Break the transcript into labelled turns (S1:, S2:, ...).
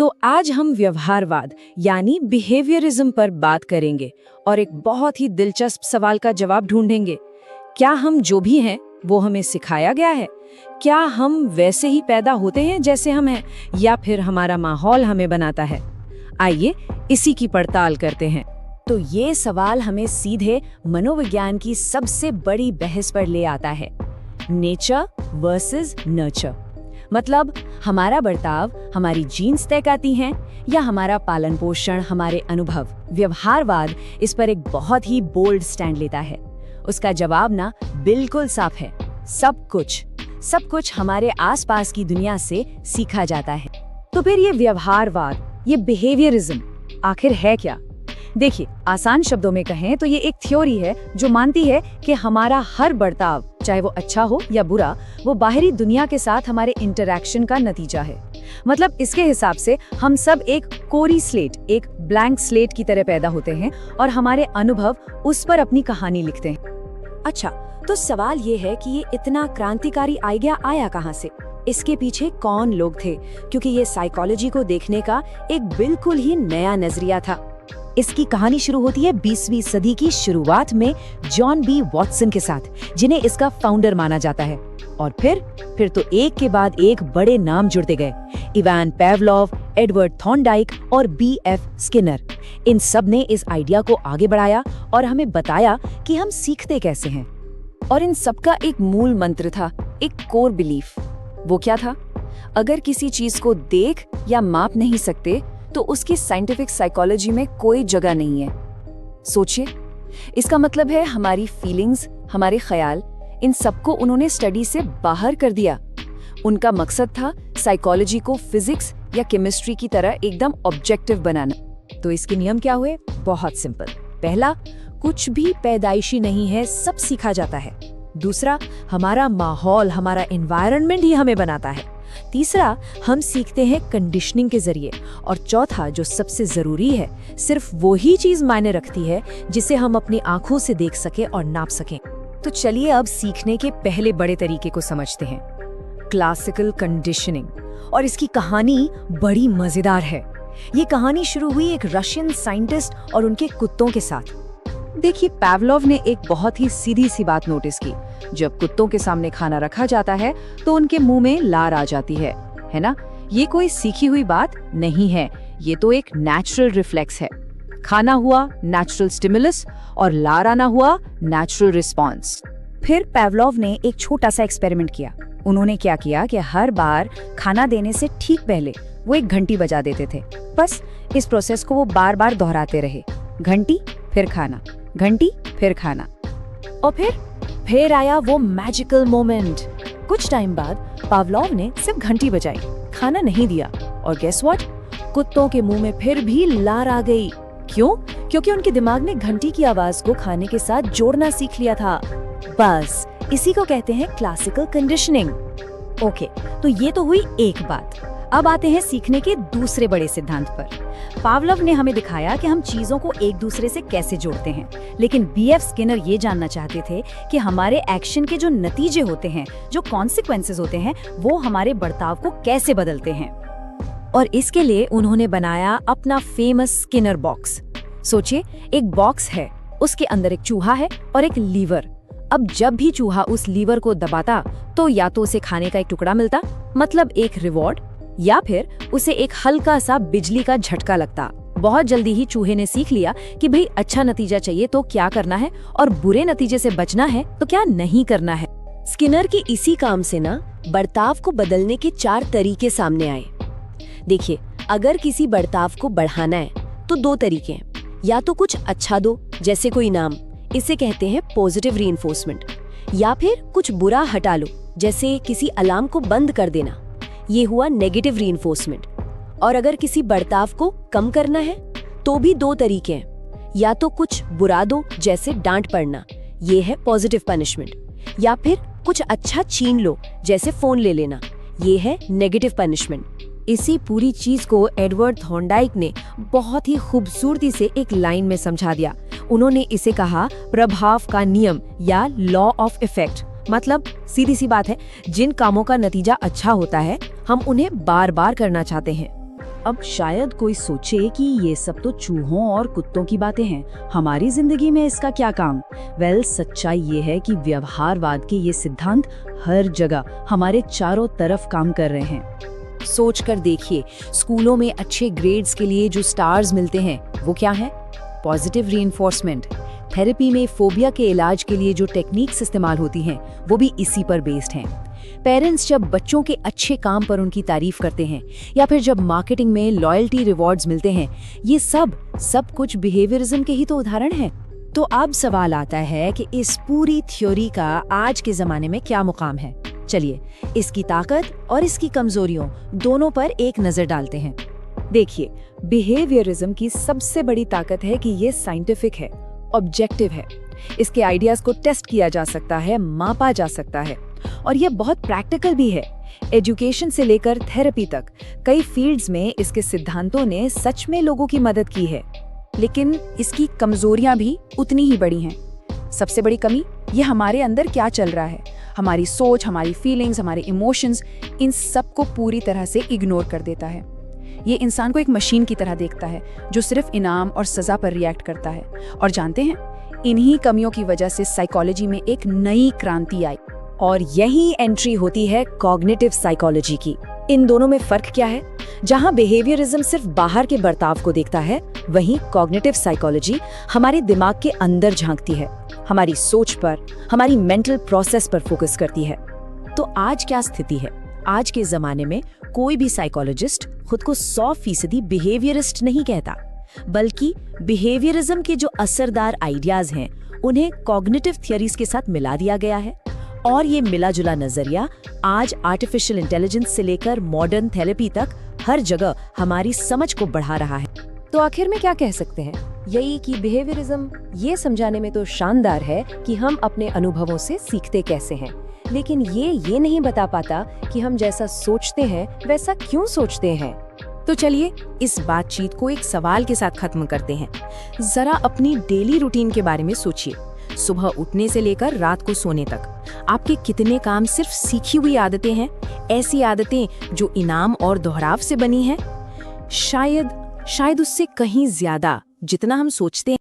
S1: तो आज हम व्यवहारवाद यानी बिहेवियरिज्म पर बात करेंगे और एक बहुत ही दिलचस्प सवाल का जवाब ढूंढेंगे। क्या हम जो भी हैं वो हमें सिखाया गया है? क्या हम वैसे ही पैदा होते हैं जैसे हम हैं, या फिर हमारा माहौल हमें बनाता है? आइए इसी की पड़ताल करते हैं।
S2: तो ये सवाल हमें सीधे मनोविज्ञान की सबसे बड़ी बहस पर ले आता है, नेचर वर्सेस नर्चर। मतलब हमारा बर्ताव हमारी जीन्स तय करती हैं या हमारा पालन पोषण, हमारे अनुभव। व्यवहारवाद इस पर एक बहुत ही बोल्ड स्टैंड लेता है। उसका जवाब ना बिल्कुल साफ है, सब कुछ हमारे आसपास की दुनिया से सीखा जाता है।
S1: तो फिर ये व्यवहारवाद, ये बिहेवियरिज्म आखिर है क्या? देखिए, आसान शब्दों में कहें तो ये एक थ्योरी है जो मानती है कि हमारा हर बर्ताव, चाहे वो अच्छा हो या बुरा, वो बाहरी दुनिया के साथ हमारे इंटरैक्शन का नतीजा है। मतलब इसके हिसाब से हम सब एक कोरी स्लेट, एक ब्लैंक स्लेट की तरह पैदा होते हैं और हमारे अनुभव उस पर अपनी कहानी लिखते हैं।
S2: अच्छा, तो सवाल ये है कि ये इतना क्रांतिकारी आइडिया आया कहाँ से? इसके पीछे कौन लोग थे? क्योंकि ये साइकोलॉजी को देखने का एक बिल्कुल ही नया नजरिया था।
S1: इसकी कहानी शुरू होती है 20वीं सदी की शुरुआत में जॉन बी वॉटसन के साथ, जिन्हें इसका फाउंडर माना जाता है। और फिर तो एक के बाद एक बड़े नाम जुड़ते गए। इवान पावलोव, एडवर्ड थॉर्नडाइक और B.F. स्किनर। इन सब ने इस आइडिया को आगे बढ़ाया और हमें बताया कि हम सीखते कैसे हैं।
S2: और इन सबका एक मूल मंत्र था, एक कोर बिलीफ। वो क्या था? अगर किसी चीज को देख या माप नहीं सकते तो उसकी साइंटिफिक साइकोलॉजी में कोई जगह नहीं है। सोचिए, इसका मतलब है हमारी फीलिंग्स, हमारे ख्याल, इन सबको उन्होंने स्टडी से बाहर कर दिया। उनका मकसद था साइकोलॉजी को फिजिक्स या केमिस्ट्री की तरह एकदम ऑब्जेक्टिव बनाना।
S1: तो इसके नियम क्या हुए? बहुत सिंपल। पहला, कुछ भी पैदाइशी नहीं है, सब सीखा जाता है। दूसरा, हमारा माहौल, हमारा एनवायरनमेंट ही हमें बनाता है। तीसरा, हम सीखते हैं कंडीशनिंग के जरिए। और चौथा, जो सबसे जरूरी है, सिर्फ वो ही चीज मायने रखती है जिसे हम अपनी आंखों से देख सके और नाप सकें। तो चलिए अब सीखने के पहले बड़े तरीके को समझते हैं, क्लासिकल कंडीशनिंग। और इसकी कहानी बड़ी मजेदार है। ये कहानी शुरू हुई एक रशियन साइंटिस्ट और उनके कुत्तों के साथ। देखिए, पावलोव ने एक बहुत ही सीधी सी बात नोटिस की। जब कुत्तों के सामने खाना रखा जाता है तो उनके मुंह में लार आ जाती है ना? ये कोई सीखी हुई बात नहीं है, ये तो एक नेचुरल रिफ्लेक्स है। खाना हुआ नेचुरल स्टिमुलस और लार आना हुआ नेचुरल रिस्पॉन्स।
S2: फिर पावलोव ने एक छोटा सा एक्सपेरिमेंट किया। उन्होंने क्या किया कि हर बार खाना देने से ठीक पहले वो एक घंटी बजा देते थे। बस इस प्रोसेस को वो बार बार दोहराते रहे, घंटी फिर खाना, घंटी फिर खाना। और फिर आया वो मैजिकल मोमेंट। कुछ टाइम बाद पावलोव ने सिर्फ घंटी बजाई, खाना नहीं दिया, और गेस व्हाट? कुत्तों के मुंह में फिर भी लार आ गई। क्यों? क्योंकि उनके दिमाग ने घंटी की आवाज को खाने के साथ जोड़ना सीख लिया था। बस इसी को कहते हैं क्लासिकल कंडीशनिंग। ओके, तो ये तो हुई एक बात। अब आते हैं सीखने के दूसरे बड़े सिद्धांत पर। पावलोव ने हमें दिखाया कि हम चीजों को एक दूसरे से कैसे जोड़ते हैं, लेकिन B.F. स्किनर ये जानना चाहते थे कि हमारे एक्शन के जो नतीजे होते हैं, जो कॉन्सिक्वेंसेस होते हैं, वो हमारे बर्ताव को कैसे बदलते हैं। और इसके लिए उन्होंने बनाया अपना फेमस स्किनर बॉक्स। सोचिए, एक बॉक्स है, उसके अंदर एक चूहा है और एक लीवर। अब जब भी चूहा उस लीवर को दबाता तो या तो उसे खाने का एक टुकड़ा मिलता, मतलब एक रिवॉर्ड, या फिर उसे एक हल्का सा बिजली का झटका लगता। बहुत जल्दी ही चूहे ने सीख लिया कि भाई अच्छा नतीजा चाहिए तो क्या करना है और बुरे नतीजे से बचना है तो क्या नहीं करना है। स्किनर के इसी काम से ना बर्ताव को बदलने के 4 तरीके सामने आए। देखिए, अगर किसी बर्ताव को बढ़ाना है तो 2 तरीके हैं। या तो कुछ अच्छा दो, जैसे कोई इनाम, इसे कहते हैं पॉजिटिव रीइंफोर्समेंट। या फिर कुछ बुरा हटा लो, जैसे किसी अलार्म को बंद कर देना, ये हुआ नेगेटिव रीइंफोर्समेंट। और अगर किसी बर्ताव को कम करना है तो भी 2 तरीके हैं। या तो कुछ बुरा दो, जैसे डांट पड़ना, ये है पॉजिटिव पनिशमेंट। या फिर कुछ अच्छा छीन लो, जैसे फोन ले लेना, ये है नेगेटिव पनिशमेंट।
S1: इसी पूरी चीज को एडवर्ड थॉर्नडाइक ने बहुत ही खूबसूरती से एक लाइन में समझा दिया। उन्होंने इसे कहा प्रभाव का नियम या लॉ ऑफ इफेक्ट। मतलब सीधी सी बात है, जिन कामों का नतीजा अच्छा होता है हम उन्हें बार बार करना चाहते हैं।
S2: अब शायद कोई सोचे कि ये सब तो चूहों और कुत्तों की बातें हैं, हमारी जिंदगी में इसका क्या काम? सच्चाई ये है कि व्यवहारवाद के ये सिद्धांत हर जगह हमारे चारों तरफ काम कर रहे हैं।
S1: सोच कर देखिए, स्कूलों में अच्छे ग्रेड्स के लिए जो स्टार्स मिलते हैं वो क्या है? Positive reinforcement. थेरेपी में फोबिया के इलाज के लिए जो टेक्निक्स इस्तेमाल होती हैं वो भी इसी पर बेस्ड हैं। पेरेंट्स जब बच्चों के अच्छे काम पर उनकी तारीफ करते हैं या फिर जब मार्केटिंग में लॉयल्टी रिवॉर्ड्स मिलते हैं, ये सब कुछ बिहेवियरिज्म के ही तो उदाहरण हैं। तो अब सवाल आता है कि इस पूरी थ्योरी का आज के जमाने में क्या मुकाम है? चलिए इसकी ताकत और इसकी कमजोरियों दोनों पर एक नजर डालते हैं।
S2: देखिए, बिहेवियरिज्म की सबसे बड़ी ताकत है कि ये साइंटिफिक है, ऑब्जेक्टिव है। इसके आइडियाज को टेस्ट किया जा सकता है, मापा जा सकता है, और ये बहुत प्रैक्टिकल भी है। एजुकेशन से लेकर थेरेपी तक कई फील्ड्स में इसके सिद्धांतों ने सच में लोगों की मदद की है। लेकिन इसकी कमजोरियां भी उतनी ही बड़ी हैं। सबसे बड़ी कमी ये हमारे अंदर क्या चल रहा है, हमारी सोच, हमारी फीलिंग्स, हमारे इमोशंस, इन सब को पूरी तरह से इग्नोर कर देता है। ये इंसान को एक मशीन की तरह देखता है जो सिर्फ इनाम और सजा पर रिएक्ट करता है। और जानते हैं, इन्हीं कमियों की वजह से साइकोलॉजी में एक नई क्रांति आई,
S1: और यही एंट्री होती है कॉग्निटिव साइकोलॉजी की। इन दोनों में फर्क क्या है? जहां बिहेवियरिज्म सिर्फ बाहर के बर्ताव को देखता है, वहीं कॉग्निटिव साइकोलॉजी हमारे दिमाग के अंदर झांकती है, हमारी सोच पर, हमारी मेंटल प्रोसेस पर फोकस करती है। तो आज क्या स्थिति है? आज के जमाने में कोई भी साइकोलॉजिस्ट खुद को 100% बिहेवियरिस्ट नहीं कहता, बल्कि बिहेवियरिज्म के जो असरदार आइडियाज हैं उन्हें कॉग्निटिव थियरीज के साथ मिला दिया गया है। और ये मिला जुला नजरिया आज आर्टिफिशियल इंटेलिजेंस से लेकर मॉडर्न थेरेपी तक हर जगह हमारी समझ को बढ़ा रहा है। तो आखिर में क्या कह सकते हैं? यही कि बिहेवियरिज्म ये समझाने में तो शानदार है कि हम अपने अनुभवों से सीखते कैसे हैं, लेकिन ये नहीं बता पाता कि हम जैसा सोचते हैं वैसा क्यों सोचते हैं। तो चलिए इस बातचीत को एक सवाल के साथ खत्म करते हैं। जरा अपनी डेली रूटीन के बारे में सोचिए। सुबह उठने से लेकर रात को सोने तक आपके कितने काम सिर्फ सीखी हुई आदतें हैं, ऐसी आदतें जो इनाम और दोहराव से बनी हैं? शायद उससे कहीं ज्यादा जितना हम सोचते हैं।